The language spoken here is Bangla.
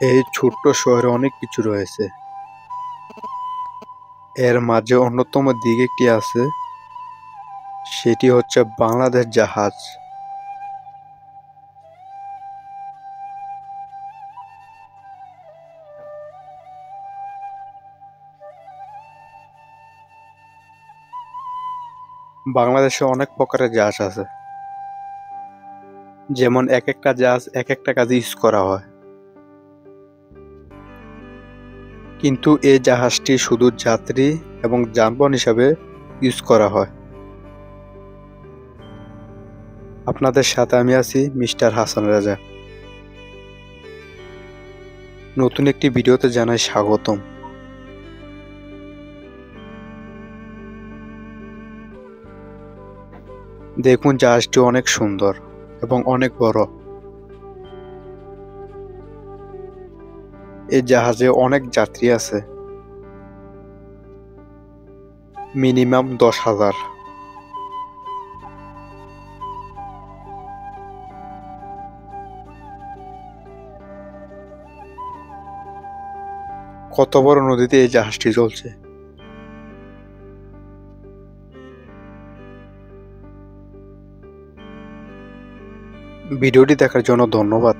এই ছোট্ট শহরে অনেক কিছু রয়েছে। এর মাঝে অন্যতম দিক একটি আছে, সেটি হচ্ছে বাংলাদেশ জাহাজ। বাংলাদেশে অনেক প্রকারের জাহাজ আছে, যেমন এক একটা জাহাজ এক একটা কাজে ইউজ করা হয়। কিন্তু এই জাহাজটি শুধু যাত্রী এবং যানবাহন হিসাবে ইউজ করা হয়। আপনাদের সাথে আমি আছি মিস্টার হাসান রাজা। নতুন একটি ভিডিওতে জানাই স্বাগতম। দেখুন, জাহাজটি অনেক সুন্দর এবং অনেক বড়। এই জাহাজে অনেক যাত্রী আছে, মিনিমাম 10,000। কত বড় নদীতে এই জাহাজটি চলছে। ভিডিওটি দেখার জন্য ধন্যবাদ।